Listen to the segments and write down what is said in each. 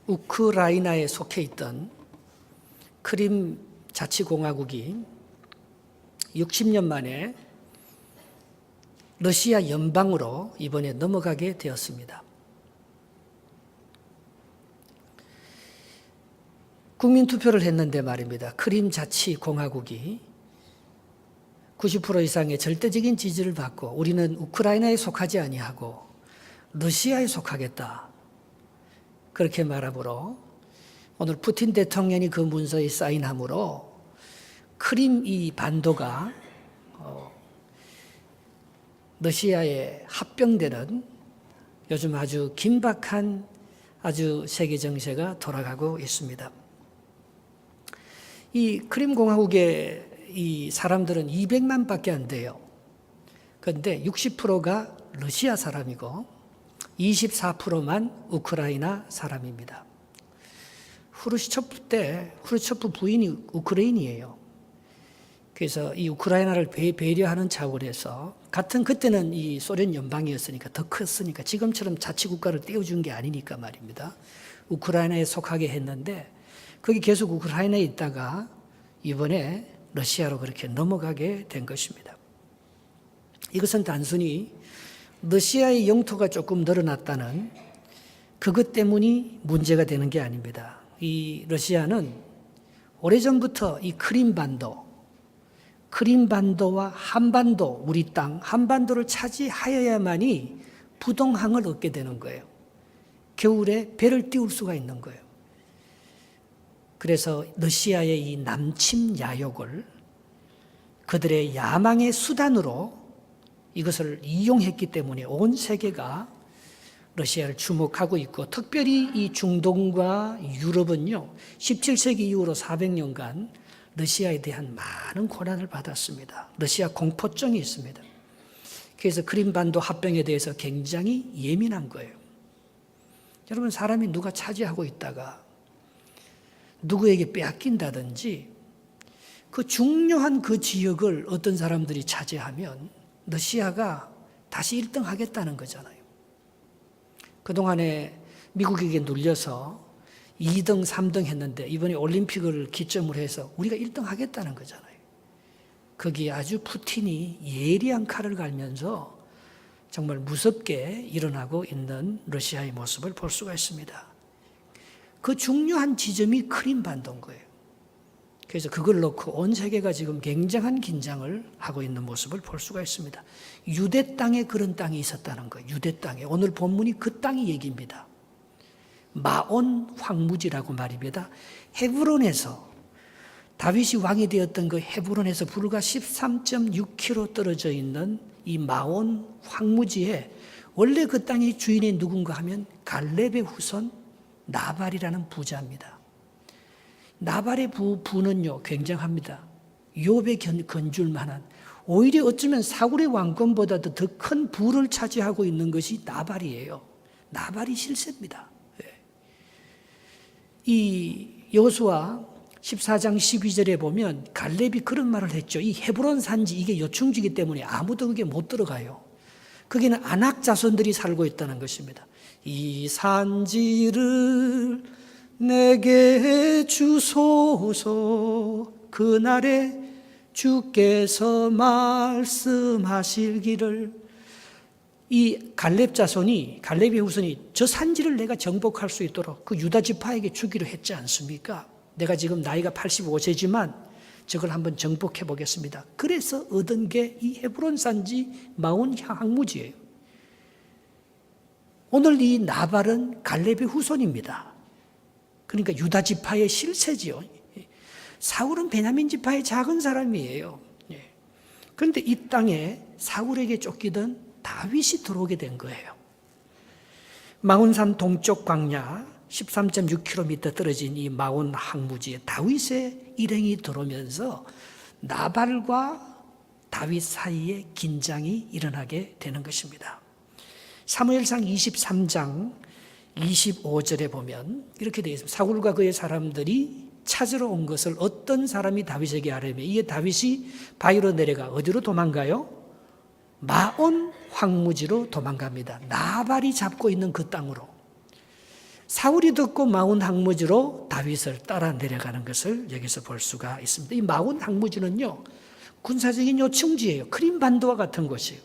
우크라이나에 속해 있던 크림 자치공화국이 60년 만에 러시아 연방으로 이번에 넘어가게 되었습니다. 국민투표를 했는데 말입니다. 크림 자치공화국이 90% 이상의 절대적인 지지를 받고 우리는 우크라이나에 속하지 아니하고 러시아에 속하겠다. 그렇게 말하므로 오늘 푸틴 대통령이 그 문서에 사인함으로 크림 이 반도가 러시아에 합병되는 요즘 아주 긴박한 아주 세계 정세가 돌아가고 있습니다. 이 크림 공화국의 이 사람들은 200만 밖에 안 돼요. 그런데 60%가 러시아 사람이고 24%만 우크라이나 사람입니다. 후르초프 부인이 우크라이나예요. 그래서 이 우크라이나를 배려하는 차원에서 그때는 이 소련 연방이었으니까 더 컸으니까 지금처럼 자치국가를 떼어준 게 아니니까 말입니다. 우크라이나에 속하게 했는데 거기 계속 우크라이나에 있다가 이번에 러시아로 그렇게 넘어가게 된 것입니다. 이것은 단순히 러시아의 영토가 조금 늘어났다는 그것 때문이 문제가 되는 게 아닙니다. 이 러시아는 오래전부터 이 크림반도와 한반도, 우리 땅, 한반도를 차지하여야만이 부동항을 얻게 되는 거예요. 겨울에 배를 띄울 수가 있는 거예요. 그래서 러시아의 이 남침 야욕을 그들의 야망의 수단으로 이것을 이용했기 때문에 온 세계가 러시아를 주목하고 있고 특별히 이 중동과 유럽은요 17세기 이후로 400년간 러시아에 대한 많은 고난을 받았습니다. 러시아 공포증이 있습니다. 그래서 크림반도 합병에 대해서 굉장히 예민한 거예요. 여러분 사람이 누가 차지하고 있다가 누구에게 빼앗긴다든지 그 중요한 그 지역을 어떤 사람들이 차지하면 러시아가 다시 1등 하겠다는 거잖아요. 그동안에 미국에게 눌려서 2등, 3등 했는데 이번에 올림픽을 기점으로 해서 우리가 1등 하겠다는 거잖아요. 거기에 아주 푸틴이 예리한 칼을 갈면서 정말 무섭게 일어나고 있는 러시아의 모습을 볼 수가 있습니다. 그 중요한 지점이 크림반도인 거예요. 그래서 그걸 놓고 온 세계가 지금 굉장한 긴장을 하고 있는 모습을 볼 수가 있습니다. 유대 땅에 그런 땅이 있었다는 거예요. 유대 땅에. 오늘 본문이 그 땅의 얘기입니다. 마온 황무지라고 말입니다. 헤브론에서 다윗이 왕이 되었던 그 헤브론에서 불과 13.6km 떨어져 있는 이 마온 황무지에 원래 그 땅의 주인이 누군가 하면 갈렙의 후손 나발이라는 부자입니다. 나발의 부는요 굉장합니다. 욥에 건줄 만한 오히려 어쩌면 사울의 왕권보다도 더 큰 부를 차지하고 있는 것이 나발이에요. 나발이 실세입니다. 이 여호수아 14장 12절에 보면 갈렙이 그런 말을 했죠. 이 헤브론 산지 이게 요충지기 때문에 아무도 그게 못 들어가요. 거기는 아낙 자손들이 살고 있다는 것입니다. 이 산지를 내게 주소서 그날에 주께서 말씀하실 길을 이 갈렙의 후손이 저 산지를 내가 정복할 수 있도록 그 유다 지파에게 주기로 했지 않습니까? 내가 지금 나이가 85세지만 저걸 한번 정복해 보겠습니다. 그래서 얻은 게 이 헤브론 산지 마온 황무지예요. 오늘 이 나발은 갈렙의 후손입니다. 그러니까 유다 지파의 실세지요. 사울은 베냐민 지파의 작은 사람이에요. 그런데 이 땅에 사울에게 쫓기던 다윗이 들어오게 된 거예요. 마온산 동쪽 광야 13.6km 떨어진 이 마온 항무지에 다윗의 일행이 들어오면서 나발과 다윗 사이에 긴장이 일어나게 되는 것입니다. 사무엘상 23장 25절에 보면 이렇게 되어 있습니다. 사울과 그의 사람들이 찾으러 온 것을 어떤 사람이 다윗에게 아뢰며 이에 다윗이 바위로 내려가 어디로 도망가요? 마온 황무지로 도망갑니다. 나발이 잡고 있는 그 땅으로. 사울이 듣고 마운 항무지로 다윗을 따라 내려가는 것을 여기서 볼 수가 있습니다. 이 마운 항무지는요, 군사적인 요충지예요. 크림 반도와 같은 곳이에요.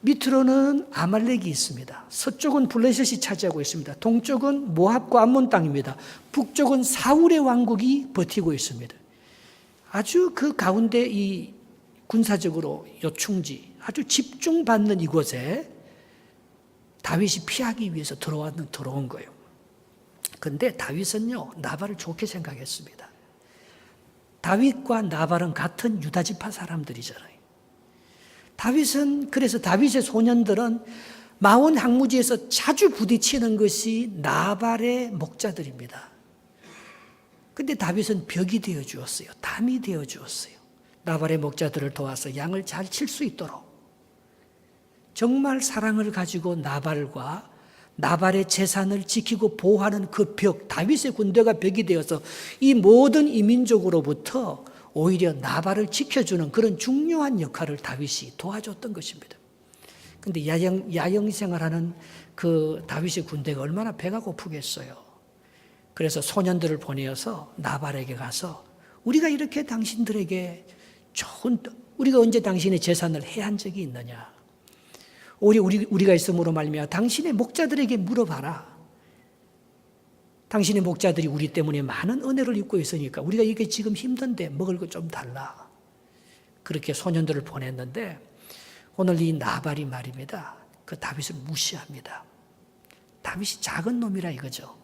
밑으로는 아말렉이 있습니다. 서쪽은 블레셋이 차지하고 있습니다. 동쪽은 모압과 암몬 땅입니다. 북쪽은 사울의 왕국이 버티고 있습니다. 아주 그 가운데 이 군사적으로 요충지, 아주 집중받는 이곳에 다윗이 피하기 위해서 들어온 거예요. 그런데 다윗은요, 나발을 좋게 생각했습니다. 다윗과 나발은 같은 유다지파 사람들이잖아요. 그래서 다윗의 소년들은 마온 항무지에서 자주 부딪히는 것이 나발의 목자들입니다. 근데 다윗은 벽이 되어 주었어요. 담이 되어 주었어요. 나발의 목자들을 도와서 양을 잘 칠 수 있도록. 정말 사랑을 가지고 나발의 재산을 지키고 보호하는 그 벽, 다윗의 군대가 벽이 되어서 이 모든 이민족으로부터 오히려 나발을 지켜주는 그런 중요한 역할을 다윗이 도와줬던 것입니다. 그런데 야영 생활하는 그 다윗의 군대가 얼마나 배가 고프겠어요. 그래서 소년들을 보내어서 나발에게 가서 우리가 이렇게 당신들에게 우리가 언제 당신의 재산을 해한 적이 있느냐? 우리가 있음으로 말미암아 당신의 목자들에게 물어봐라. 당신의 목자들이 우리 때문에 많은 은혜를 입고 있으니까 우리가 이게 지금 힘든데 먹을 거 좀 달라. 그렇게 소년들을 보냈는데 오늘 이 나발이 말입니다. 그 다윗을 무시합니다. 다윗이 작은 놈이라 이거죠.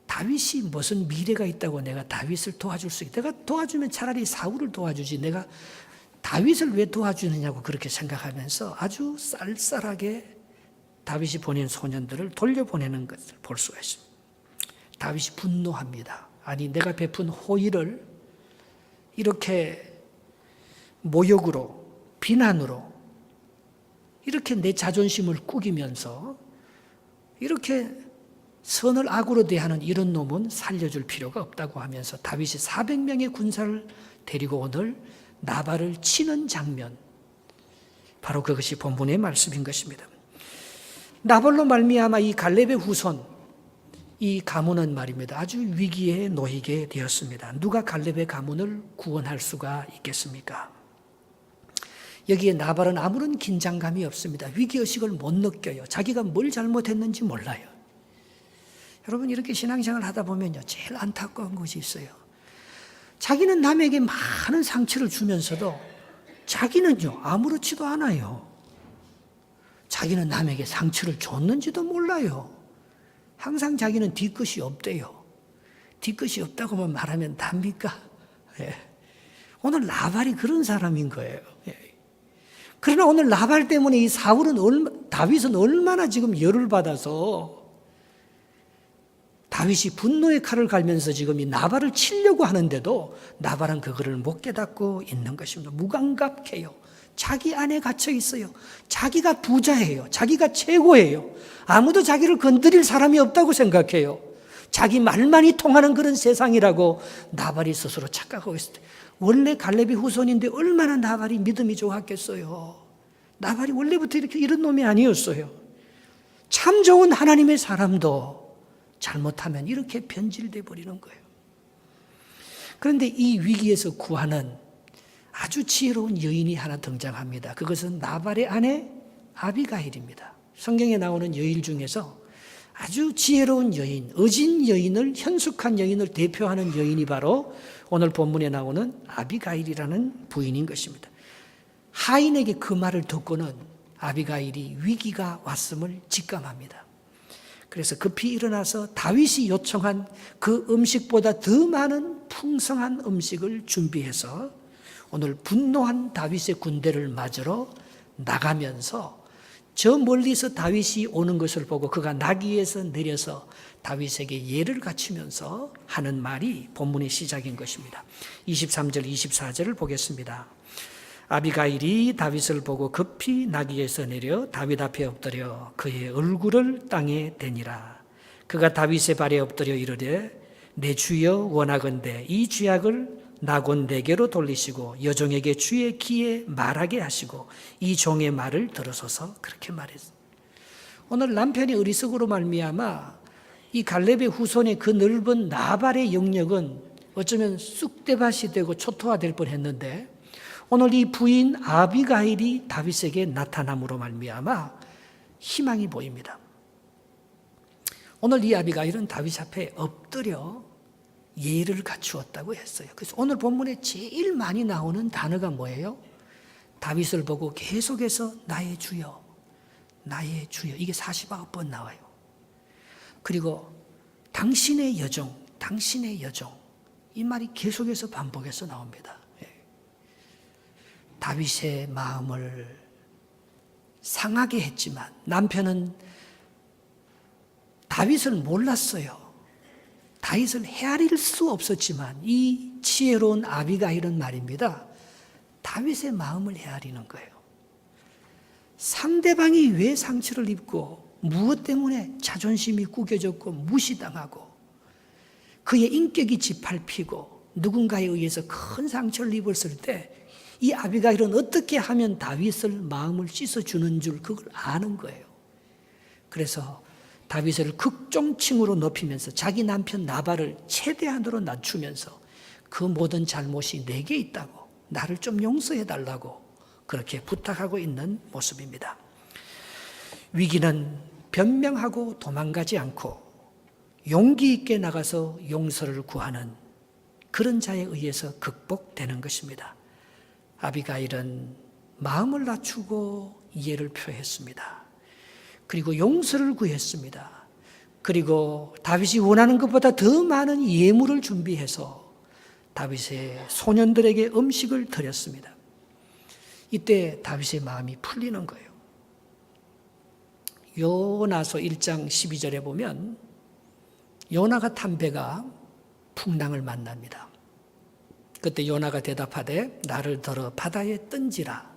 다윗이 무슨 미래가 있다고 내가 다윗을 도와줄 수 있다. 내가 도와주면 차라리 사울을 도와주지. 내가 다윗을 왜 도와주느냐고 그렇게 생각하면서 아주 쌀쌀하게 다윗이 보낸 소년들을 돌려보내는 것을 볼 수가 있습니다. 다윗이 분노합니다. 아니 내가 베푼 호의를 이렇게 모욕으로 비난으로 이렇게 내 자존심을 꾸기면서 이렇게 선을 악으로 대하는 이런 놈은 살려줄 필요가 없다고 하면서 다윗이 400명의 군사를 데리고 오늘 나발을 치는 장면, 바로 그것이 본문의 말씀인 것입니다. 나발로 말미암아 이 갈렙의 후손, 이 가문은 말입니다. 아주 위기에 놓이게 되었습니다. 누가 갈렙의 가문을 구원할 수가 있겠습니까? 여기에 나발은 아무런 긴장감이 없습니다. 위기의식을 못 느껴요. 자기가 뭘 잘못했는지 몰라요. 여러분 이렇게 신앙생활을 하다 보면요, 제일 안타까운 것이 있어요. 자기는 남에게 많은 상처를 주면서도 자기는요 아무렇지도 않아요. 자기는 남에게 상처를 줬는지도 몰라요. 항상 자기는 뒤끝이 없대요. 뒤끝이 없다고 말하면 답니까? 예. 오늘 나발이 그런 사람인 거예요. 예. 그러나 오늘 나발 때문에 이 다윗은 얼마나 지금 열을 받아서 다윗이 분노의 칼을 갈면서 지금 이 나발을 치려고 하는데도 나발은 그거를 못 깨닫고 있는 것입니다. 무감각해요. 자기 안에 갇혀 있어요. 자기가 부자예요. 자기가 최고예요. 아무도 자기를 건드릴 사람이 없다고 생각해요. 자기 말만이 통하는 그런 세상이라고 나발이 스스로 착각하고 있어요. 원래 갈렙의 후손인데 얼마나 나발이 믿음이 좋았겠어요. 나발이 원래부터 이런 놈이 아니었어요. 참 좋은 하나님의 사람도 잘못하면 이렇게 변질돼 버리는 거예요. 그런데 이 위기에서 구하는 아주 지혜로운 여인이 하나 등장합니다. 그것은 나발의 아내 아비가일입니다. 성경에 나오는 여인 중에서 아주 지혜로운 여인, 어진 여인을, 현숙한 여인을 대표하는 여인이 바로 오늘 본문에 나오는 아비가일이라는 부인인 것입니다. 하인에게 그 말을 듣고는 아비가일이 위기가 왔음을 직감합니다. 그래서 급히 일어나서 다윗이 요청한 그 음식보다 더 많은 풍성한 음식을 준비해서 오늘 분노한 다윗의 군대를 맞으러 나가면서 저 멀리서 다윗이 오는 것을 보고 그가 나귀에서 내려서 다윗에게 예를 갖추면서 하는 말이 본문의 시작인 것입니다. 23절, 24절을 보겠습니다. 아비가일이 다윗을 보고 급히 나귀에서 내려 다윗 앞에 엎드려 그의 얼굴을 땅에 대니라. 그가 다윗의 발에 엎드려 이르되 내 주여 원하건대 이 쥐약을 나곤 내게로 돌리시고 여종에게 주의 귀에 말하게 하시고 이 종의 말을 들으소서. 그렇게 말했어요. 오늘 남편이 어리석으로 말미암아 이 갈렙의 후손의 그 넓은 나발의 영역은 어쩌면 쑥대밭이 되고 초토화될 뻔했는데 오늘 이 부인 아비가일이 다윗에게 나타남으로 말미암아 희망이 보입니다. 오늘 이 아비가일은 다윗 앞에 엎드려 예를 갖추었다고 했어요. 그래서 오늘 본문에 제일 많이 나오는 단어가 뭐예요? 다윗을 보고 계속해서 나의 주여, 나의 주여. 이게 49번 나와요. 그리고 당신의 여종, 당신의 여종. 이 말이 계속해서 반복해서 나옵니다. 다윗의 마음을 상하게 했지만 남편은 다윗을 몰랐어요. 다윗을 헤아릴 수 없었지만 이 지혜로운 아비가일은 말입니다. 다윗의 마음을 헤아리는 거예요. 상대방이 왜 상처를 입고 무엇 때문에 자존심이 구겨졌고 무시당하고 그의 인격이 짓밟히고 누군가에 의해서 큰 상처를 입었을 때 이 아비가일은 어떻게 하면 다윗을 마음을 씻어주는 줄 그걸 아는 거예요. 그래서 다윗을 극종층으로 높이면서 자기 남편 나발을 최대한으로 낮추면서 그 모든 잘못이 내게 있다고 나를 좀 용서해달라고 그렇게 부탁하고 있는 모습입니다. 위기는 변명하고 도망가지 않고 용기 있게 나가서 용서를 구하는 그런 자에 의해서 극복되는 것입니다. 아비가일은 마음을 낮추고 이해를 표했습니다. 그리고 용서를 구했습니다. 그리고 다윗이 원하는 것보다 더 많은 예물을 준비해서 다윗의 소년들에게 음식을 드렸습니다. 이때 다윗의 마음이 풀리는 거예요. 요나서 1장 12절에 보면 요나가 탄 배가 풍랑을 만납니다. 그때 요나가 대답하되 나를 들어 바다에 던지라.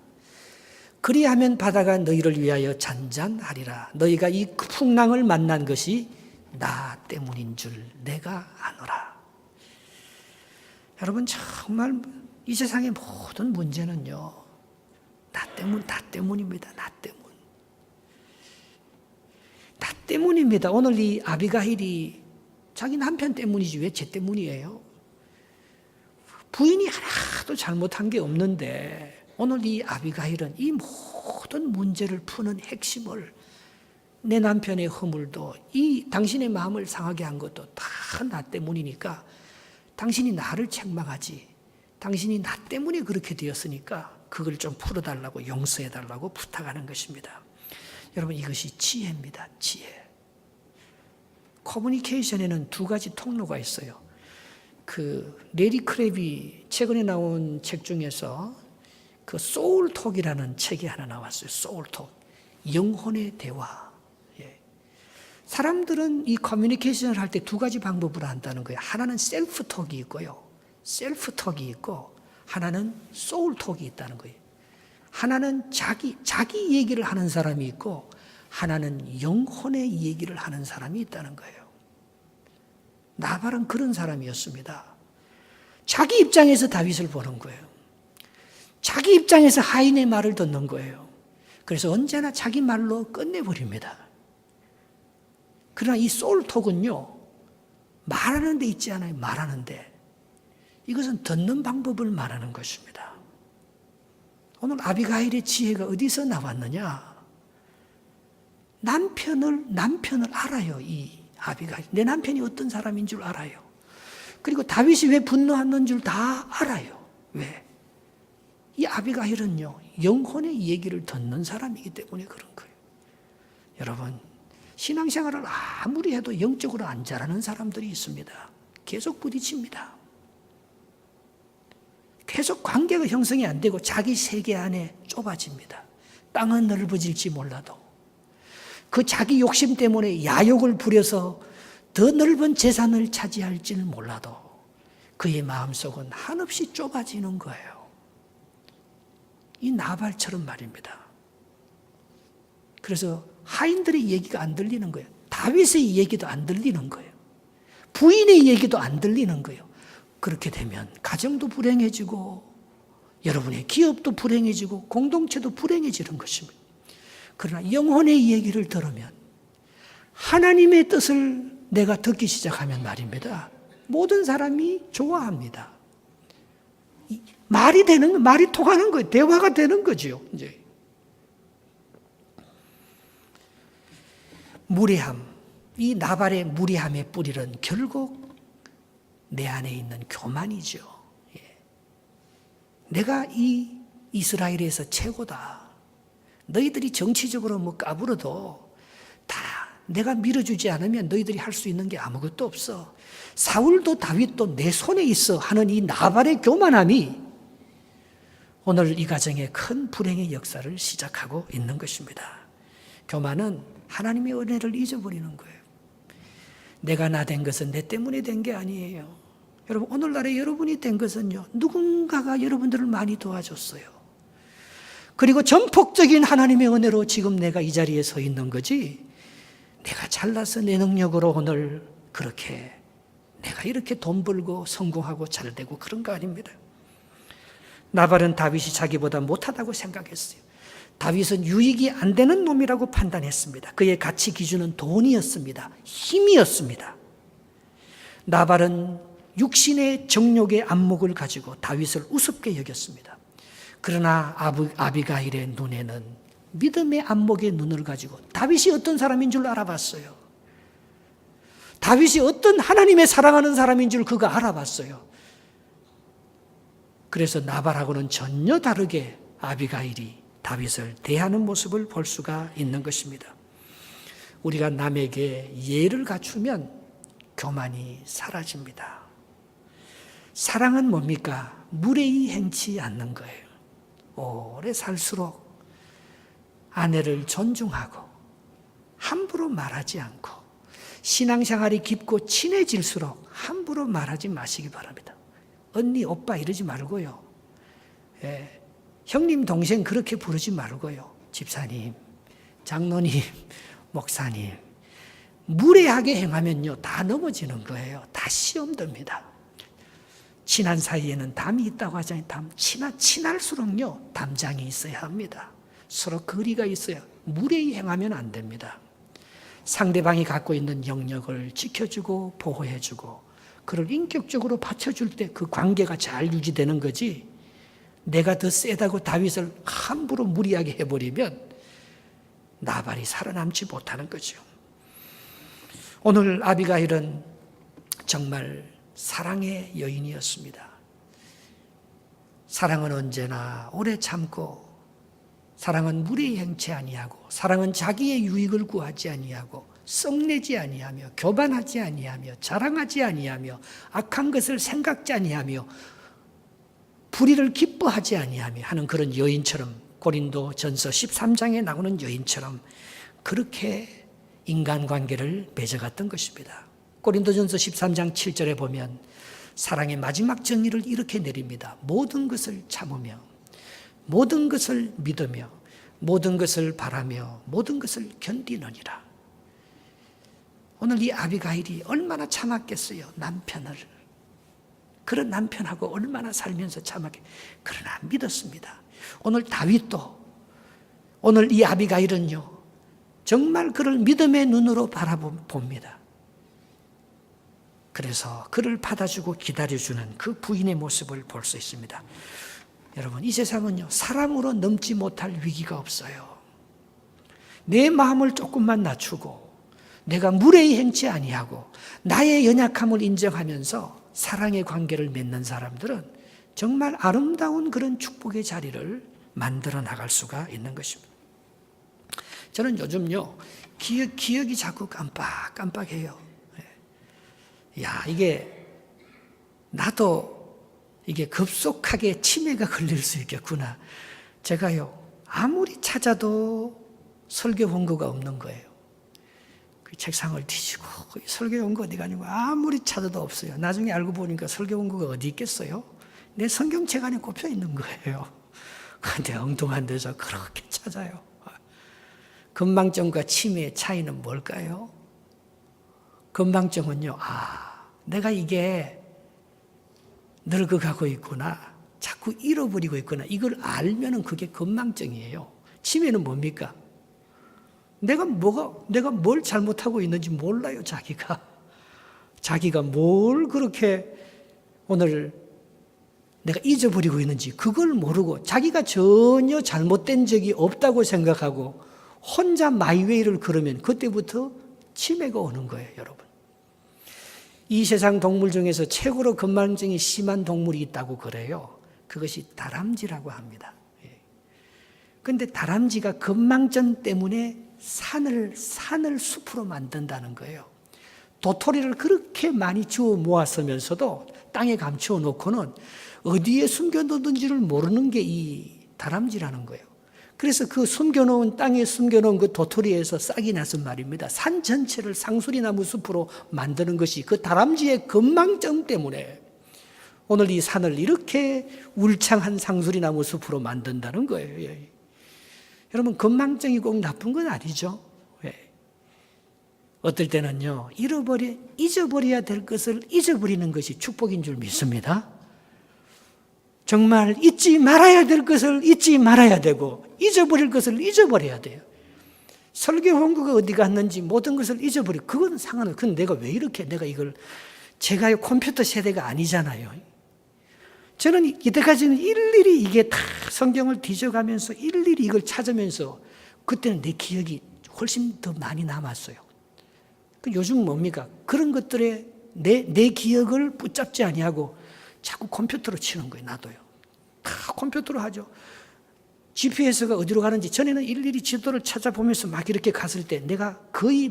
그리하면 바다가 너희를 위하여 잔잔하리라. 너희가 이 풍랑을 만난 것이 나 때문인 줄 내가 아노라. 여러분 정말 이 세상의 모든 문제는요. 나 때문입니다. 나 때문입니다. 오늘 이 아비가일이 자기 남편 때문이지 왜 제 때문이에요? 부인이 하나도 잘못한 게 없는데 오늘 이 아비가일은 이 모든 문제를 푸는 핵심을 내 남편의 허물도 이 당신의 마음을 상하게 한 것도 다 나 때문이니까 당신이 나를 책망하지 당신이 나 때문에 그렇게 되었으니까 그걸 좀 풀어달라고 용서해달라고 부탁하는 것입니다. 여러분 이것이 지혜입니다. 지혜. 커뮤니케이션에는 두 가지 통로가 있어요. 레리 크랩이 최근에 나온 책 중에서 소울톡이라는 책이 하나 나왔어요. 소울톡. 영혼의 대화. 예. 사람들은 이 커뮤니케이션을 할 때 두 가지 방법으로 한다는 거예요. 하나는 셀프톡이 있고요. 셀프톡이 있고 하나는 소울톡이 있다는 거예요. 하나는 자기 얘기를 하는 사람이 있고 하나는 영혼의 얘기를 하는 사람이 있다는 거예요. 나발은 그런 사람이었습니다. 자기 입장에서 다윗을 보는 거예요. 자기 입장에서 하인의 말을 듣는 거예요. 그래서 언제나 자기 말로 끝내버립니다. 그러나 이 소울톡은요. 말하는 데 있지 않아요. 말하는 데. 이것은 듣는 방법을 말하는 것입니다. 오늘 아비가일의 지혜가 어디서 나왔느냐? 남편을 알아요. 이 아비가일. 내 남편이 어떤 사람인 줄 알아요. 그리고 다윗이 왜 분노하는 줄 다 알아요. 왜? 이 아비가일은요. 영혼의 얘기를 듣는 사람이기 때문에 그런 거예요. 여러분 신앙생활을 아무리 해도 영적으로 안 자라는 사람들이 있습니다. 계속 부딪힙니다. 계속 관계가 형성이 안 되고 자기 세계 안에 좁아집니다. 땅은 넓어질지 몰라도 그 자기 욕심 때문에 야욕을 부려서 더 넓은 재산을 차지할지는 몰라도 그의 마음속은 한없이 좁아지는 거예요. 이 나발처럼 말입니다. 그래서 하인들의 얘기가 안 들리는 거예요. 다윗의 얘기도 안 들리는 거예요. 부인의 얘기도 안 들리는 거예요. 그렇게 되면 가정도 불행해지고 여러분의 기업도 불행해지고 공동체도 불행해지는 것입니다. 그러나 영혼의 얘기를 들으면 하나님의 뜻을 내가 듣기 시작하면 말입니다. 모든 사람이 좋아합니다. 말이 통하는 거예요. 대화가 되는 거죠. 이제. 무례함, 이 나발의 무례함의 뿌리는 결국 내 안에 있는 교만이죠. 내가 이 이스라엘에서 최고다. 너희들이 정치적으로 뭐 까불어도 다 내가 밀어주지 않으면 너희들이 할 수 있는 게 아무것도 없어. 사울도 다윗도 내 손에 있어 하는 이 나발의 교만함이 오늘 이 가정에 큰 불행의 역사를 시작하고 있는 것입니다. 교만은 하나님의 은혜를 잊어버리는 거예요. 내가 나 된 것은 내 때문에 된 게 아니에요. 여러분, 오늘날에 여러분이 된 것은요, 누군가가 여러분들을 많이 도와줬어요. 그리고 전폭적인 하나님의 은혜로 지금 내가 이 자리에 서 있는 거지, 내가 잘나서 내 능력으로 오늘 그렇게 내가 이렇게 돈 벌고 성공하고 잘 되고 그런 거 아닙니다. 나발은 다윗이 자기보다 못하다고 생각했어요. 다윗은 유익이 안 되는 놈이라고 판단했습니다. 그의 가치 기준은 돈이었습니다. 힘이었습니다. 나발은 육신의 정욕의 안목을 가지고 다윗을 우습게 여겼습니다. 그러나 아비가일의 눈에는 믿음의 안목의 눈을 가지고 다윗이 어떤 사람인 줄 알아봤어요. 다윗이 어떤 하나님의 사랑하는 사람인 줄 그가 알아봤어요. 그래서 나발하고는 전혀 다르게 아비가일이 다윗을 대하는 모습을 볼 수가 있는 것입니다. 우리가 남에게 예를 갖추면 교만이 사라집니다. 사랑은 뭡니까? 무례히 행치 않는 거예요. 오래 살수록 아내를 존중하고 함부로 말하지 않고 신앙생활이 깊고 친해질수록 함부로 말하지 마시기 바랍니다. 언니, 오빠 이러지 말고요. 형님, 동생 그렇게 부르지 말고요. 집사님, 장로님, 목사님. 무례하게 행하면요, 다 넘어지는 거예요. 다 시험 듭니다. 친한 사이에는 담이 있다고 하잖아요. 담. 친할수록요, 담장이 있어야 합니다. 서로 거리가 있어야. 무례히 행하면 안 됩니다. 상대방이 갖고 있는 영역을 지켜주고 보호해주고 그를 인격적으로 받쳐줄 때 그 관계가 잘 유지되는 거지, 내가 더 세다고 다윗을 함부로 무리하게 해버리면 나발이 살아남지 못하는 거죠. 오늘 아비가일은 정말 사랑의 여인이었습니다. 사랑은 언제나 오래 참고, 사랑은 무례히 행치 아니하고, 사랑은 자기의 유익을 구하지 아니하고, 썩내지 아니하며, 교만하지 아니하며, 자랑하지 아니하며, 악한 것을 생각지 아니하며, 불의를 기뻐하지 아니하며 하는 그런 여인처럼, 고린도전서 13장에 나오는 여인처럼 그렇게 인간관계를 맺어갔던 것입니다. 고린도전서 13장 7절에 보면 사랑의 마지막 정의를 이렇게 내립니다. 모든 것을 참으며, 모든 것을 믿으며, 모든 것을 바라며, 모든 것을 견디느니라. 오늘 이 아비가일이 얼마나 참았겠어요, 남편을. 그런 남편하고 얼마나 살면서 참았게. 그러나 믿었습니다. 오늘 다윗도, 오늘 이 아비가일은요, 정말 그를 믿음의 눈으로 바라봅니다. 그래서 그를 받아주고 기다려주는 그 부인의 모습을 볼 수 있습니다. 여러분, 이 세상은요, 사랑으로 넘지 못할 위기가 없어요. 내 마음을 조금만 낮추고 내가 무례히 행치 아니하고 나의 연약함을 인정하면서 사랑의 관계를 맺는 사람들은 정말 아름다운 그런 축복의 자리를 만들어 나갈 수가 있는 것입니다. 저는 요즘요, 기억이 자꾸 깜빡해요. 야, 이게 나도 이게 급속하게 치매가 걸릴 수 있겠구나. 제가요, 아무리 찾아도 설교 원고가 없는 거예요. 그 책상을 뒤지고 설교 원고 어디가 아니고 아무리 찾아도 없어요. 나중에 알고 보니까 설교 원고가 어디 있겠어요? 내 성경책 안에 꼽혀 있는 거예요. 근데 엉뚱한 데서 그렇게 찾아요. 건망증과 치매의 차이는 뭘까요? 건망증은요, 내가 이게 늙어가고 있구나, 자꾸 잃어버리고 있구나, 이걸 알면은 그게 건망증이에요. 치매는 뭡니까? 내가 뭘 잘못하고 있는지 몰라요, 자기가 뭘 그렇게 오늘 내가 잊어버리고 있는지 그걸 모르고 자기가 전혀 잘못된 적이 없다고 생각하고 혼자 마이웨이를 걸으면 그때부터 치매가 오는 거예요, 여러분. 이 세상 동물 중에서 최고로 건망증이 심한 동물이 있다고 그래요. 그것이 다람쥐라고 합니다. 그런데 다람쥐가 건망증 때문에 산을 숲으로 만든다는 거예요. 도토리를 그렇게 많이 주워 모았으면서도 땅에 감추어 놓고는 어디에 숨겨놓든지를 모르는 게 이 다람쥐라는 거예요. 그래서 그 땅에 숨겨놓은 그 도토리에서 싹이 나서 말입니다. 산 전체를 상수리나무 숲으로 만드는 것이 그 다람쥐의 건망증 때문에 오늘 이 산을 이렇게 울창한 상수리나무 숲으로 만든다는 거예요. 여러분, 건망증이 꼭 나쁜 건 아니죠. 어떨 때는요, 잊어버려야 될 것을 잊어버리는 것이 축복인 줄 믿습니다. 정말 잊지 말아야 될 것을 잊지 말아야 되고 잊어버릴 것을 잊어버려야 돼요. 설교 원고가 어디 갔는지 모든 것을 잊어버리고 그건 상관없어요. 그건 내가 왜 이렇게 제가 컴퓨터 세대가 아니잖아요. 저는 이때까지는 일일이 이게 다 성경을 뒤져가면서 일일이 이걸 찾으면서 그때는 내 기억이 훨씬 더 많이 남았어요. 요즘 뭡니까? 그런 것들에 내 기억을 붙잡지 아니하고 자꾸 컴퓨터로 치는 거예요. 나도요. 다 컴퓨터로 하죠. GPS가 어디로 가는지 전에는 일일이 지도를 찾아보면서 막 이렇게 갔을 때 내가 거의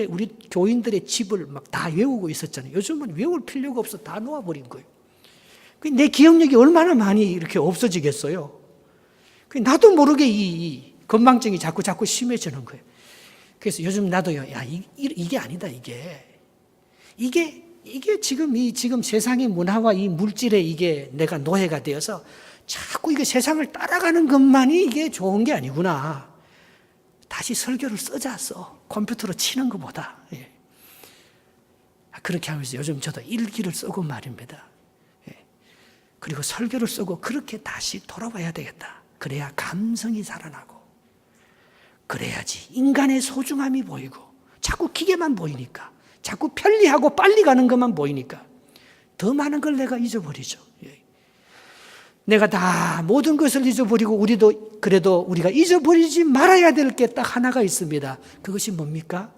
우리 교인들의 집을 막 다 외우고 있었잖아요. 요즘은 외울 필요가 없어. 다 놓아버린 거예요. 내 기억력이 얼마나 많이 이렇게 없어지겠어요. 나도 모르게 이 건망증이 자꾸 심해지는 거예요. 그래서 요즘 나도요, 이게 아니다, 이게 지금 세상의 문화와 이 물질에 이게 내가 노예가 되어서 자꾸 이게 세상을 따라가는 것만이 이게 좋은 게 아니구나. 다시 설교를 써자서 컴퓨터로 치는 것보다. 그렇게 하면서 요즘 저도 일기를 쓰고 말입니다. 그리고 설교를 쓰고 그렇게 다시 돌아와야 되겠다. 그래야 감성이 살아나고 그래야지 인간의 소중함이 보이고 자꾸 기계만 보이니까 자꾸 편리하고 빨리 가는 것만 보이니까 더 많은 걸 내가 잊어버리죠. 내가 다 모든 것을 잊어버리고 그래도 우리가 잊어버리지 말아야 될 게 딱 하나가 있습니다. 그것이 뭡니까?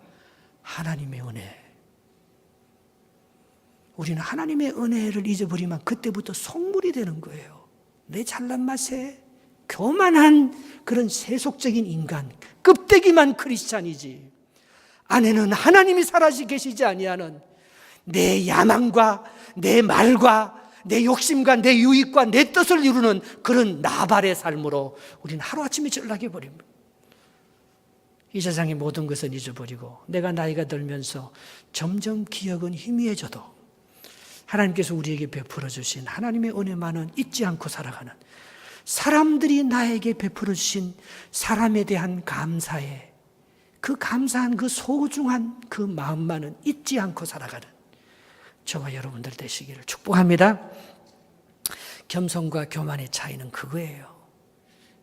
하나님의 은혜. 우리는 하나님의 은혜를 잊어버리면 그때부터 속물이 되는 거예요. 내 잘난 맛에 교만한 그런 세속적인 인간, 껍데기만 크리스찬이지 안에는 하나님이 살아시 계시지 아니하는 내 야망과 내 말과 내 욕심과 내 유익과 내 뜻을 이루는 그런 나발의 삶으로 우리는 하루아침에 전락해 버립니다. 이 세상의 모든 것을 잊어버리고 내가 나이가 들면서 점점 기억은 희미해져도 하나님께서 우리에게 베풀어 주신 하나님의 은혜만은 잊지 않고 살아가는, 사람들이 나에게 베풀어 주신 사람에 대한 감사에 그 감사한 그 소중한 그 마음만은 잊지 않고 살아가는 저와 여러분들 되시기를 축복합니다. 겸손과 교만의 차이는 그거예요.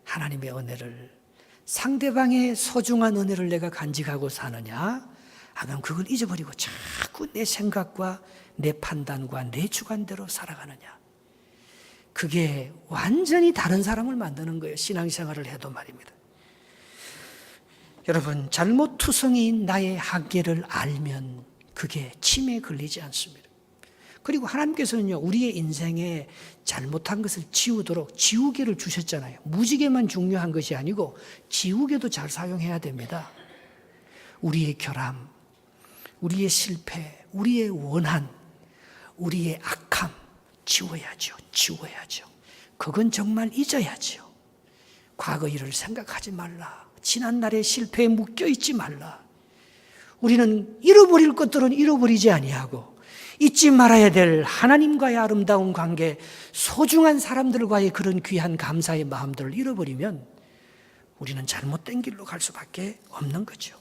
하나님의 은혜를, 상대방의 소중한 은혜를 내가 간직하고 사느냐, 아니면 그걸 잊어버리고 자꾸 내 생각과 내 판단과 내 주관대로 살아가느냐. 그게 완전히 다른 사람을 만드는 거예요. 신앙생활을 해도 말입니다. 여러분, 잘못투성이인 나의 한계를 알면 그게 침에 걸리지 않습니다. 그리고 하나님께서는요, 우리의 인생에 잘못한 것을 지우도록 지우개를 주셨잖아요. 무지개만 중요한 것이 아니고 지우개도 잘 사용해야 됩니다. 우리의 결함, 우리의 실패, 우리의 원한, 우리의 악함 지워야죠. 그건 정말 잊어야죠. 과거 일을 생각하지 말라. 지난날의 실패에 묶여있지 말라. 우리는 잃어버릴 것들은 잃어버리지 아니하고 잊지 말아야 될 하나님과의 아름다운 관계, 소중한 사람들과의 그런 귀한 감사의 마음들을 잃어버리면 우리는 잘못된 길로 갈 수밖에 없는 거죠.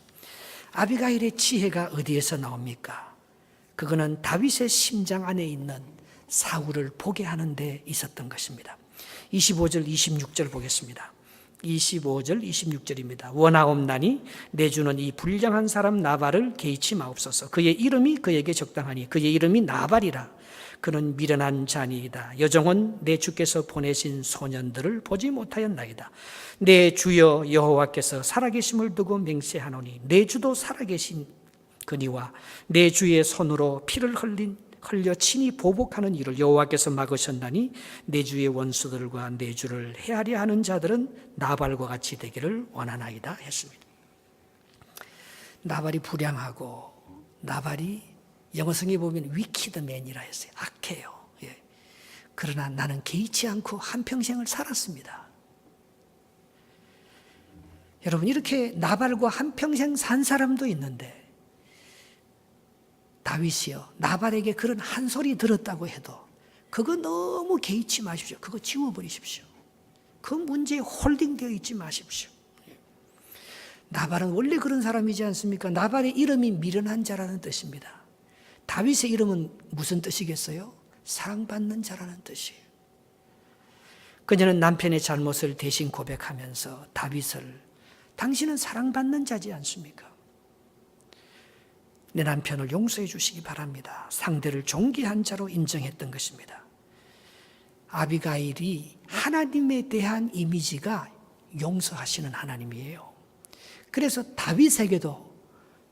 아비가일의 지혜가 어디에서 나옵니까? 그거는 다윗의 심장 안에 있는 사울을 보게 하는 데 있었던 것입니다. 25절 26절 보겠습니다. 25절 26절입니다. 원하옵나니 내 주는 이 불량한 사람 나발을 개의치 마옵소서. 그의 이름이 그에게 적당하니 그의 이름이 나발이라. 그는 미련한 자니이다. 여정은 내 주께서 보내신 소년들을 보지 못하였나이다. 내 주여 여호와께서 살아계심을 두고 맹세하노니 내 주도 살아계신 그니와 내 주의 손으로 피를 흘려 친히 보복하는 일을 여호와께서 막으셨나니 내 주의 원수들과 내 주를 헤아려 하는 자들은 나발과 같이 되기를 원하나이다 했습니다. 나발이 불량하고 나발이 영어성에 보면 wicked man이라 했어요. 악해요. 예. 그러나 나는 개의치 않고 한평생을 살았습니다. 여러분, 이렇게 나발과 한평생 산 사람도 있는데 다윗이요, 나발에게 그런 한 소리 들었다고 해도 그거 너무 개의치 마십시오. 그거 지워버리십시오. 그 문제에 홀딩되어 있지 마십시오. 나발은 원래 그런 사람이지 않습니까? 나발의 이름이 미련한 자라는 뜻입니다. 다윗의 이름은 무슨 뜻이겠어요? 사랑받는 자라는 뜻이에요. 그녀는 남편의 잘못을 대신 고백하면서 다윗을 당신은 사랑받는 자지 않습니까? 내 남편을 용서해 주시기 바랍니다. 상대를 존귀한 자로 인정했던 것입니다. 아비가일이 하나님에 대한 이미지가 용서하시는 하나님이에요. 그래서 다윗에게도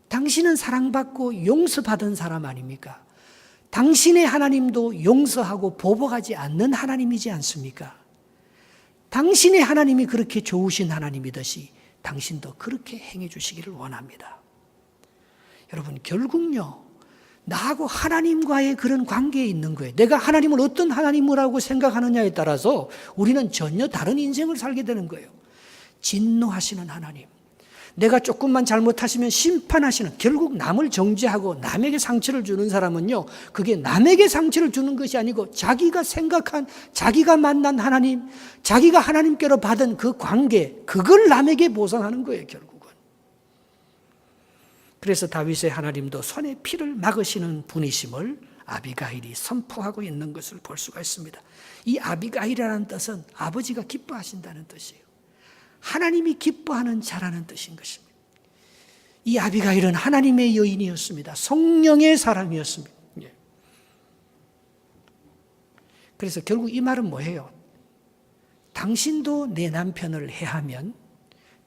당신은 사랑받고 용서받은 사람 아닙니까? 당신의 하나님도 용서하고 보복하지 않는 하나님이지 않습니까? 당신의 하나님이 그렇게 좋으신 하나님이듯이 당신도 그렇게 행해 주시기를 원합니다. 여러분, 결국요, 나하고 하나님과의 그런 관계에 있는 거예요. 내가 하나님을 어떤 하나님이라고 생각하느냐에 따라서 우리는 전혀 다른 인생을 살게 되는 거예요. 진노하시는 하나님, 내가 조금만 잘못하시면 심판하시는, 결국 남을 정죄하고 남에게 상처를 주는 사람은요, 그게 남에게 상처를 주는 것이 아니고 자기가 생각한, 자기가 만난 하나님, 자기가 하나님께로 받은 그 관계, 그걸 남에게 보상하는 거예요, 결국은. 그래서 다윗의 하나님도 손에 피를 막으시는 분이심을 아비가일이 선포하고 있는 것을 볼 수가 있습니다. 이 아비가일이라는 뜻은 아버지가 기뻐하신다는 뜻이에요. 하나님이 기뻐하는 자라는 뜻인 것입니다. 이 아비가일은 하나님의 여인이었습니다. 성령의 사람이었습니다. 그래서 결국 이 말은 뭐예요? 당신도 내 남편을 해하면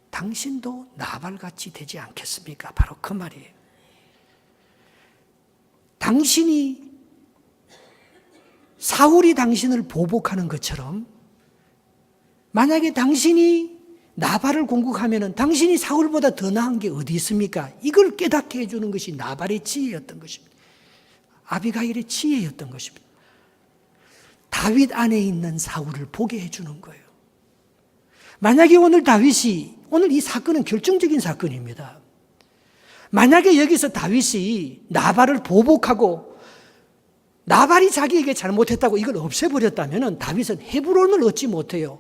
당신도 나발같이 되지 않겠습니까? 바로 그 말이에요. 당신이 사울이 당신을 보복하는 것처럼 만약에 당신이 나발을 공격하면 당신이 사울보다 더 나은 게 어디 있습니까? 이걸 깨닫게 해주는 것이 나발의 지혜였던 것입니다. 아비가일의 지혜였던 것입니다. 다윗 안에 있는 사울을 보게 해주는 거예요. 만약에 오늘 다윗이, 오늘 이 사건은 결정적인 사건입니다. 만약에 여기서 다윗이 나발을 보복하고 나발이 자기에게 잘못했다고 이걸 없애버렸다면 다윗은 헤브론을 얻지 못해요.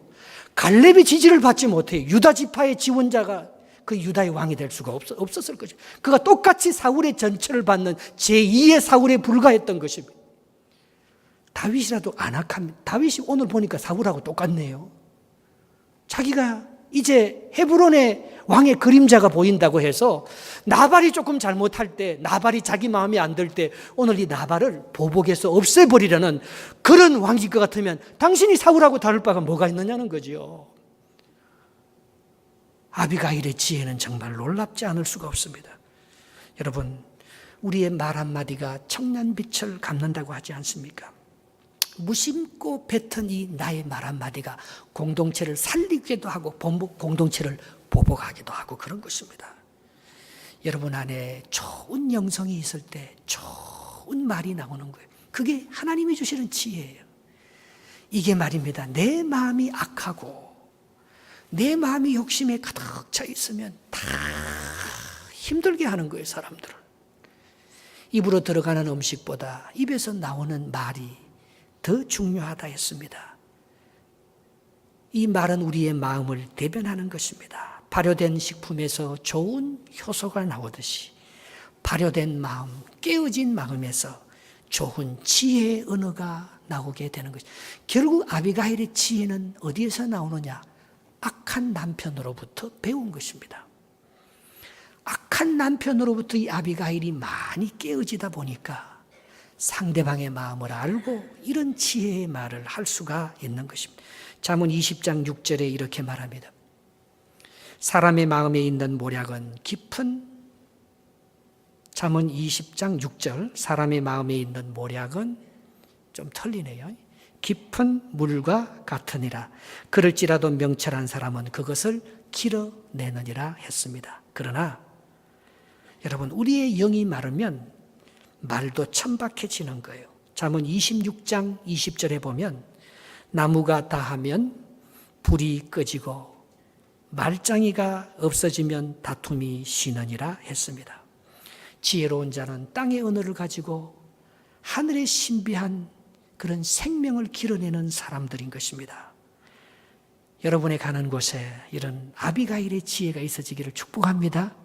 갈렙의 지지를 받지 못해요. 유다 지파의 지원자가 그 유다의 왕이 될 수가 없었을 것이죠. 그가 똑같이 사울의 전처를 받는 제2의 사울에 불과했던 것입니다. 다윗이라도 안악합니다. 다윗이 오늘 보니까 사울하고 똑같네요. 자기가 이제 헤브론의 왕의 그림자가 보인다고 해서 나발이 조금 잘못할 때, 나발이 자기 마음에 안 들 때 오늘 이 나발을 보복해서 없애버리려는 그런 왕일 것 같으면 당신이 사울하고 다를 바가 뭐가 있느냐는 거죠. 아비가일의 지혜는 정말 놀랍지 않을 수가 없습니다. 여러분, 우리의 말 한마디가 청년빛을 갚는다고 하지 않습니까? 무심코 뱉은 이 나의 말 한마디가 공동체를 살리기도 하고 공동체를 보복하기도 하고 그런 것입니다. 여러분 안에 좋은 영성이 있을 때 좋은 말이 나오는 거예요. 그게 하나님이 주시는 지혜예요. 이게 말입니다. 내 마음이 악하고 내 마음이 욕심에 가득 차 있으면 다 힘들게 하는 거예요, 사람들을. 입으로 들어가는 음식보다 입에서 나오는 말이 더 중요하다 했습니다. 이 말은 우리의 마음을 대변하는 것입니다. 발효된 식품에서 좋은 효소가 나오듯이 발효된 마음, 깨어진 마음에서 좋은 지혜의 언어가 나오게 되는 것입니다. 결국 아비가일의 지혜는 어디에서 나오느냐? 악한 남편으로부터 배운 것입니다. 악한 남편으로부터 이 아비가일이 많이 깨어지다 보니까 상대방의 마음을 알고 이런 지혜의 말을 할 수가 있는 것입니다. 잠언 20장 6절에 이렇게 말합니다. 사람의 마음에 있는 모략은 깊은, 잠언 20장 6절, 사람의 마음에 있는 모략은 좀 틀리네요. 깊은 물과 같으니라. 그럴지라도 명철한 사람은 그것을 길어내느니라 했습니다. 그러나 여러분, 우리의 영이 마르면 말도 천박해지는 거예요. 잠언 26장 20절에 보면 나무가 다하면 불이 꺼지고 말짱이가 없어지면 다툼이 쉬느니라 했습니다. 지혜로운 자는 땅의 언어를 가지고 하늘의 신비한 그런 생명을 길어내는 사람들인 것입니다. 여러분의 가는 곳에 이런 아비가일의 지혜가 있어지기를 축복합니다.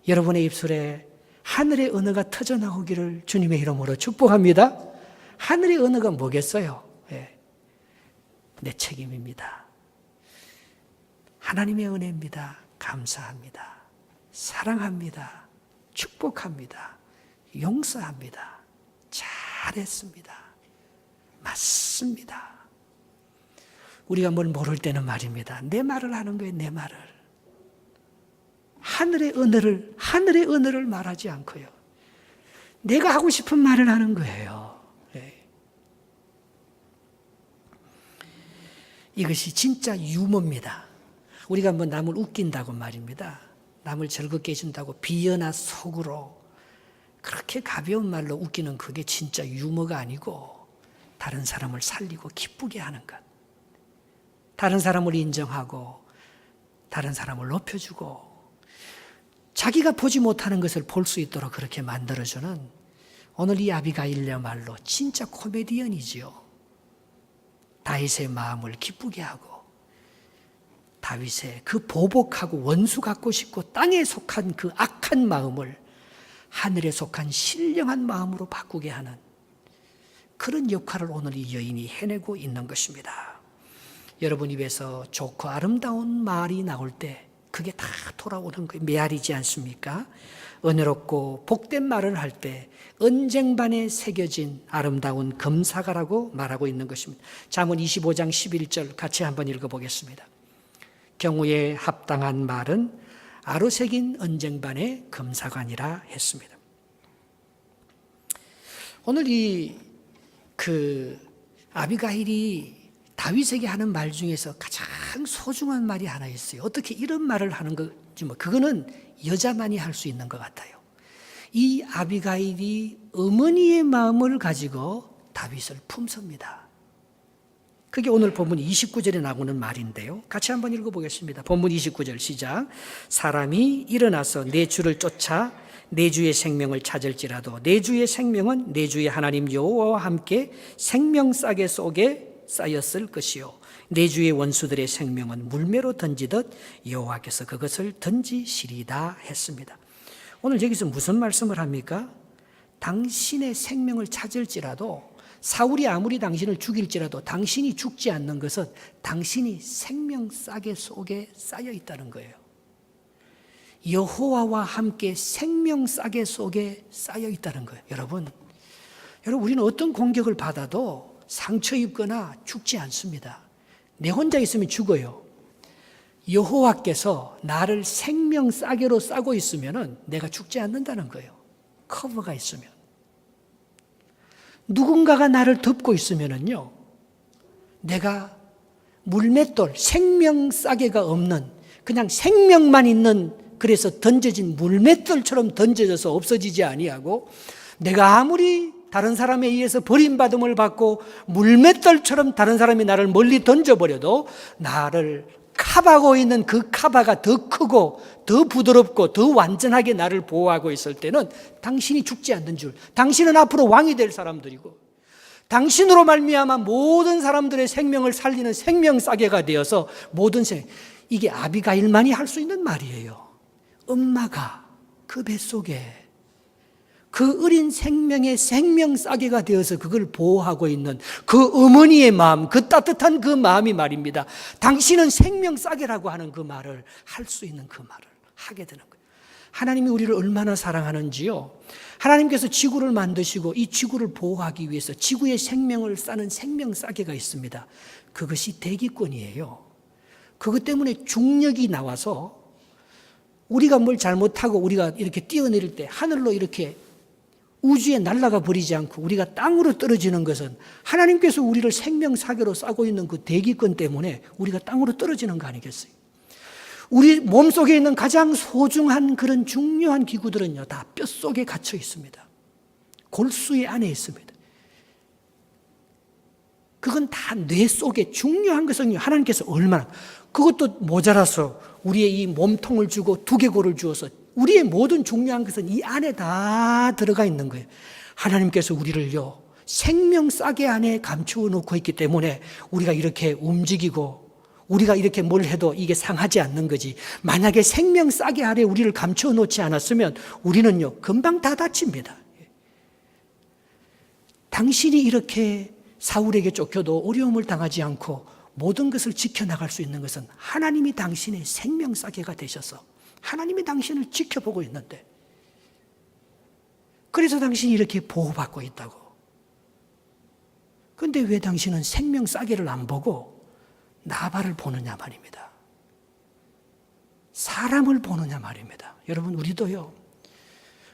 여러분의 입술에 하늘의 언어가 터져나오기를 주님의 이름으로 축복합니다. 하늘의 언어가 뭐겠어요? 내 책임입니다. 하나님의 은혜입니다. 감사합니다. 사랑합니다. 축복합니다. 용서합니다. 잘했습니다. 맞습니다. 우리가 뭘 모를 때는 말입니다. 내 말을 하는 거예요. 내 말을. 하늘의 언어를 말하지 않고요. 내가 하고 싶은 말을 하는 거예요. 이것이 진짜 유머입니다. 우리가 뭐 남을 웃긴다고 말입니다. 남을 즐겁게 해준다고 비연한 속으로 그렇게 가벼운 말로 웃기는 그게 진짜 유머가 아니고 다른 사람을 살리고 기쁘게 하는 것. 다른 사람을 인정하고 다른 사람을 높여주고 자기가 보지 못하는 것을 볼 수 있도록 그렇게 만들어주는 오늘 이 아비가일야말로 진짜 코미디언이지요. 다윗의 마음을 기쁘게 하고 다윗의 그 보복하고 원수 갖고 싶고 땅에 속한 그 악한 마음을 하늘에 속한 신령한 마음으로 바꾸게 하는 그런 역할을 오늘 이 여인이 해내고 있는 것입니다. 여러분 입에서 좋고 아름다운 말이 나올 때 그게 다 돌아오는 거예요. 메아리지 않습니까? 은혜롭고 복된 말을 할 때 은쟁반에 새겨진 아름다운 금사가라고 말하고 있는 것입니다. 잠언 25장 11절 같이 한번 읽어보겠습니다. 경우에 합당한 말은 아로새긴 은쟁반의 금사관이라 했습니다. 오늘 아비가일이 다윗에게 하는 말 중에서 가장 소중한 말이 하나 있어요. 어떻게 이런 말을 하는 거지 그거는 여자만이 할 수 있는 것 같아요. 이 아비가일이 어머니의 마음을 가지고 다윗을 품습니다. 그게 오늘 본문 29절에 나오는 말인데요. 같이 한번 읽어보겠습니다. 본문 29절 시작. 사람이 일어나서 내 주를 쫓아 내 주의 생명을 찾을지라도 내 주의 생명은 내 주의 하나님 여호와와 함께 생명 싸개 속에 쌓였을 것이요 내 주의 원수들의 생명은 물매로 던지듯 여호와께서 그것을 던지시리다 했습니다. 오늘 여기서 무슨 말씀을 합니까? 당신의 생명을 찾을지라도 사울이 아무리 당신을 죽일지라도 당신이 죽지 않는 것은 당신이 생명 싸개 속에 쌓여 있다는 거예요. 여호와와 함께 생명 싸개 속에 쌓여 있다는 거예요. 여러분 우리는 어떤 공격을 받아도 상처 입거나 죽지 않습니다. 내 혼자 있으면 죽어요. 여호와께서 나를 생명 싸개로 싸고 있으면 내가 죽지 않는다는 거예요. 커버가 있으면. 누군가가 나를 덮고 있으면요, 내가 물맷돌, 생명 싸개가 없는 그냥 생명만 있는 그래서 던져진 물맷돌처럼 던져져서 없어지지 아니하고 내가 아무리 다른 사람에 의해서 버림받음을 받고 물맷돌처럼 다른 사람이 나를 멀리 던져버려도 나를 카바하고 있는 그 카바가 더 크고 더 부드럽고 더 완전하게 나를 보호하고 있을 때는 당신이 죽지 않는 줄, 당신은 앞으로 왕이 될 사람들이고 당신으로 말미암아 모든 사람들의 생명을 살리는 생명싸개가 되어서 모든 이게 아비가일만이 할 수 있는 말이에요. 엄마가 그 뱃속에 그 어린 생명의 생명싸개가 되어서 그걸 보호하고 있는 그 어머니의 마음, 그 따뜻한 그 마음이 말입니다. 당신은 생명싸개라고 하는 그 말을 할 수 있는 그 말을 하게 되는 거예요. 하나님이 우리를 얼마나 사랑하는지요. 하나님께서 지구를 만드시고 이 지구를 보호하기 위해서 지구의 생명을 싸는 생명싸개가 있습니다. 그것이 대기권이에요. 그것 때문에 중력이 나와서 우리가 뭘 잘못하고 우리가 이렇게 뛰어내릴 때 하늘로 이렇게 우주에 날아가 버리지 않고 우리가 땅으로 떨어지는 것은 하나님께서 우리를 생명사계로 싸고 있는 그 대기권 때문에 우리가 땅으로 떨어지는 거 아니겠어요? 우리 몸속에 있는 가장 소중한 그런 중요한 기구들은요, 다 뼛속에 갇혀 있습니다. 골수의 안에 있습니다. 그건 다 뇌 속에 중요한 것은 하나님께서 얼마나, 그것도 모자라서 우리의 이 몸통을 주고 두개골을 주어서 우리의 모든 중요한 것은 이 안에 다 들어가 있는 거예요. 하나님께서 우리를요, 생명싸개 안에 감추어 놓고 있기 때문에 우리가 이렇게 움직이고 우리가 이렇게 뭘 해도 이게 상하지 않는 거지. 만약에 생명싸개 아래 우리를 감추어 놓지 않았으면 우리는요, 금방 다 다칩니다. 당신이 이렇게 사울에게 쫓겨도 어려움을 당하지 않고 모든 것을 지켜나갈 수 있는 것은 하나님이 당신의 생명싸개가 되셔서 하나님이 당신을 지켜보고 있는데, 그래서 당신이 이렇게 보호받고 있다고. 그런데 왜 당신은 생명싸개를 안 보고 나발을 보느냐 말입니다. 사람을 보느냐 말입니다. 여러분, 우리도요,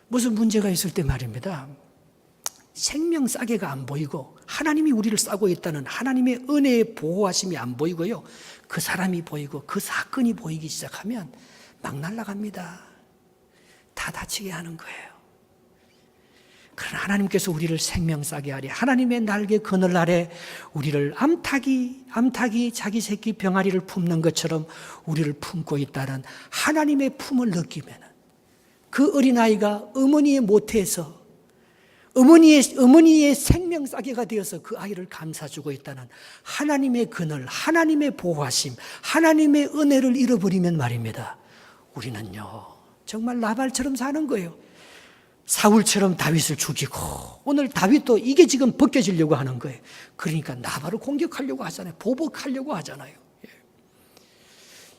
무슨 문제가 있을 때 말입니다, 생명싸개가 안 보이고 하나님이 우리를 싸고 있다는 하나님의 은혜의 보호하심이 안 보이고요, 그 사람이 보이고 그 사건이 보이기 시작하면 막 날아갑니다. 다 다치게 하는 거예요. 그러나 하나님께서 우리를 생명싸개 아래, 하나님의 날개 그늘 아래 우리를 암탉이 자기 새끼 병아리를 품는 것처럼 우리를 품고 있다는 하나님의 품을 느끼면 그 어린아이가 어머니의 모태에서 어머니의 생명싸개가 되어서 그 아이를 감싸주고 있다는 하나님의 그늘, 하나님의 보호하심, 하나님의 은혜를 잃어버리면 말입니다, 우리는요 정말 나발처럼 사는 거예요. 사울처럼 다윗을 죽이고, 오늘 다윗도 이게 지금 벗겨지려고 하는 거예요. 그러니까 나발을 공격하려고 하잖아요. 보복하려고 하잖아요.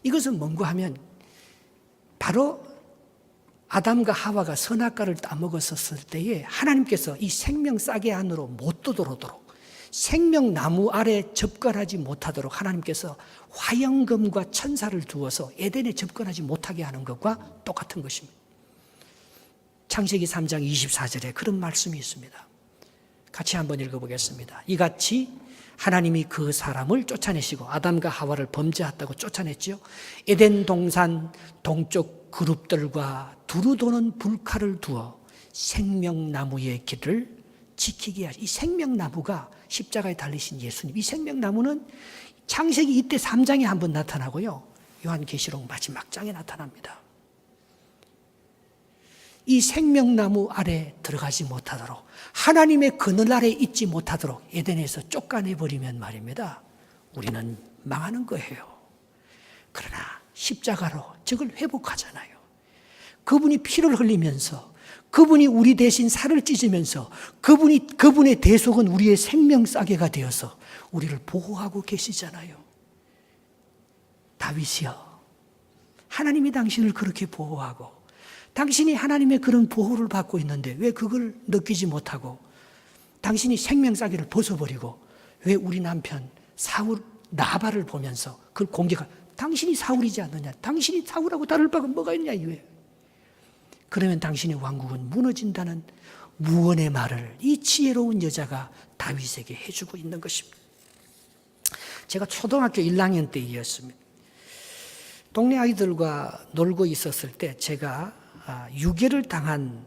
이것은 뭔가 하면 바로 아담과 하와가 선악과를 따먹었을 때에 하나님께서 이 생명싸개 안으로 못 들어오도록, 생명나무 아래 접근하지 못하도록 하나님께서 화영금과 천사를 두어서 에덴에 접근하지 못하게 하는 것과 똑같은 것입니다. 창세기 3장 24절에 그런 말씀이 있습니다. 같이 한번 읽어보겠습니다. 이같이 하나님이 그 사람을 쫓아내시고, 아담과 하와를 범죄했다고 쫓아냈죠. 에덴 동산 동쪽 그룹들과 두루 도는 불칼을 두어 생명나무의 길을 지키게 하시. 이 생명나무가 십자가에 달리신 예수님, 이 생명나무는 창세기 이때 3장에 한번 나타나고요, 요한계시록 마지막 장에 나타납니다. 이 생명나무 아래 들어가지 못하도록, 하나님의 그늘 아래 있지 못하도록 에덴에서 쫓아내버리면 말입니다, 우리는 망하는 거예요. 그러나 십자가로 적을 회복하잖아요. 그분이 피를 흘리면서, 그분이 우리 대신 살을 찢으면서 그분의 대속은 우리의 생명싸개가 되어서 우리를 보호하고 계시잖아요. 다윗이여, 하나님이 당신을 그렇게 보호하고 당신이 하나님의 그런 보호를 받고 있는데 왜 그걸 느끼지 못하고 당신이 생명싸개를 벗어버리고 왜 우리 남편 사울 나발을 보면서 그걸 공격하고, 당신이 사울이지 않느냐, 당신이 사울하고 다를 바가 뭐가 있냐 이거예요. 그러면 당신의 왕국은 무너진다는 무언의 말을 이 지혜로운 여자가 다윗에게 해주고 있는 것입니다. 제가 초등학교 1학년 때이었습니다. 동네 아이들과 놀고 있었을 때 제가 유괴를 당한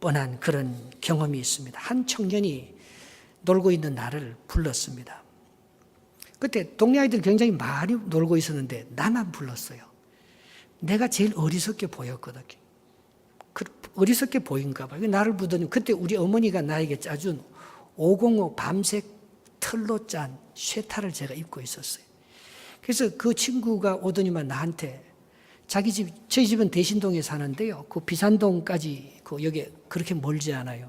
뻔한 그런 경험이 있습니다. 한 청년이 놀고 있는 나를 불렀습니다. 그때 동네 아이들 굉장히 많이 놀고 있었는데 나만 불렀어요. 내가 제일 어리석게 보였거든요. 어리석게 보인가 봐요. 나를 부르더니 그때 우리 어머니가 나에게 짜준 505 밤색 털로 짠 쇠타를 제가 입고 있었어요. 그래서 그 친구가 오더니만 나한테 자기 집, 저희 집은 대신동에 사는데요, 그 비산동까지 그 여기 그렇게 멀지 않아요.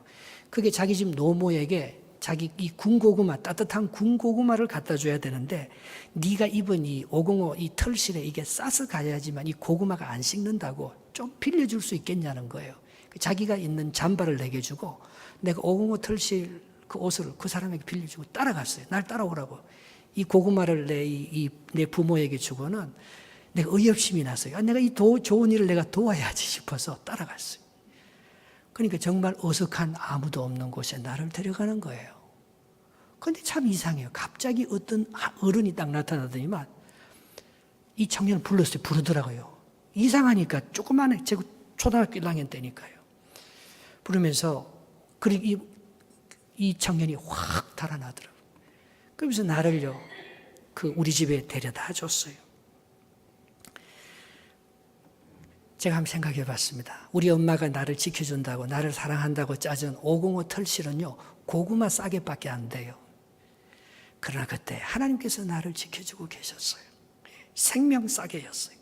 그게 자기 집 노모에게 자기 이 군고구마, 따뜻한 군고구마를 갖다 줘야 되는데 네가 입은 이 505 이 털실에 이게 싸서 가야지만 이 고구마가 안 식는다고 좀 빌려줄 수 있겠냐는 거예요. 자기가 있는 잠바를 내게 주고 내가 505 털실 그 옷을 그 사람에게 빌려주고 따라갔어요. 날 따라오라고. 이 고구마를 내 부모에게 주고는 내가 의협심이 났어요. 내가 이 좋은 일을 내가 도와야지 싶어서 따라갔어요. 그러니까 정말 어색한 아무도 없는 곳에 나를 데려가는 거예요. 그런데 참 이상해요. 갑자기 어떤 어른이 딱 나타나더니만 이 청년을 불렀어요. 부르더라고요. 이상하니까 조그마한 제가 초등학교 1학년 때니까요. 부르면서 그리고 이 청년이 확 달아나더라고요. 그러면서 나를요 그 우리 집에 데려다 줬어요. 제가 한번 생각해 봤습니다. 우리 엄마가 나를 지켜준다고 나를 사랑한다고 짜준 505 털실은요 고구마 싸게밖에 안 돼요. 그러나 그때 하나님께서 나를 지켜주고 계셨어요. 생명 싸게였어요.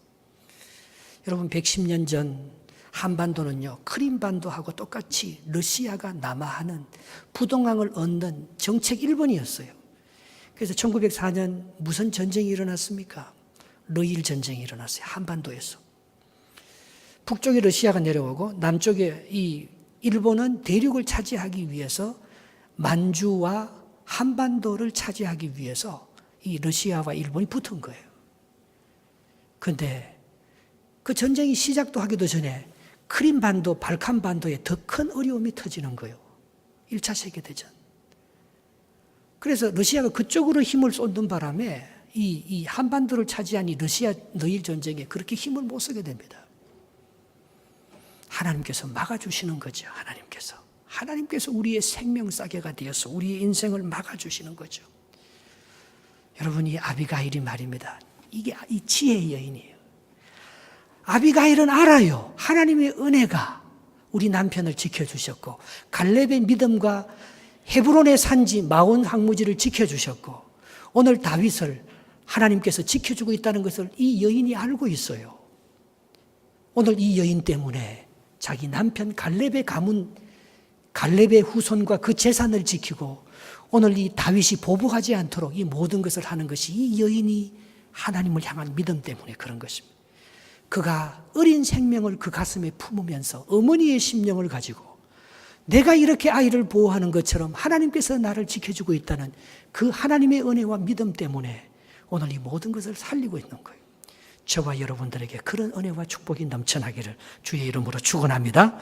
여러분 110년 전 한반도는요 크림반도하고 똑같이 러시아가 남하하는 부동강을 얻는 정책 1번이었어요. 그래서 1904년 무슨 전쟁이 일어났습니까? 러일 전쟁이 일어났어요. 한반도에서. 북쪽에 러시아가 내려오고 남쪽에 이 일본은 대륙을 차지하기 위해서 만주와 한반도를 차지하기 위해서 이 러시아와 일본이 붙은 거예요. 그런데 그 전쟁이 시작도 하기도 전에 크림반도, 발칸반도에 더 큰 어려움이 터지는 거예요. 1차 세계대전. 그래서 러시아가 그쪽으로 힘을 쏟는 바람에 이 한반도를 차지한 이 러시아 러일 전쟁에 그렇게 힘을 못 쓰게 됩니다. 하나님께서 막아주시는 거죠. 하나님께서 우리의 생명 싸개가 되어서 우리의 인생을 막아주시는 거죠. 여러분 이 아비가일이 말입니다. 이게 이 지혜의 여인이에요. 아비가일은 알아요. 하나님의 은혜가 우리 남편을 지켜주셨고 갈렙의 믿음과 헤브론의 산지 마온 황무지를 지켜주셨고 오늘 다윗을 하나님께서 지켜주고 있다는 것을 이 여인이 알고 있어요. 오늘 이 여인 때문에 자기 남편 갈렙의 가문, 갈렙의 후손과 그 재산을 지키고 오늘 이 다윗이 보복하지 않도록 이 모든 것을 하는 것이 이 여인이 하나님을 향한 믿음 때문에 그런 것입니다. 그가 어린 생명을 그 가슴에 품으면서 어머니의 심령을 가지고 내가 이렇게 아이를 보호하는 것처럼 하나님께서 나를 지켜주고 있다는 그 하나님의 은혜와 믿음 때문에 오늘 이 모든 것을 살리고 있는 거예요. 저와 여러분들에게 그런 은혜와 축복이 넘쳐나기를 주의 이름으로 축원합니다.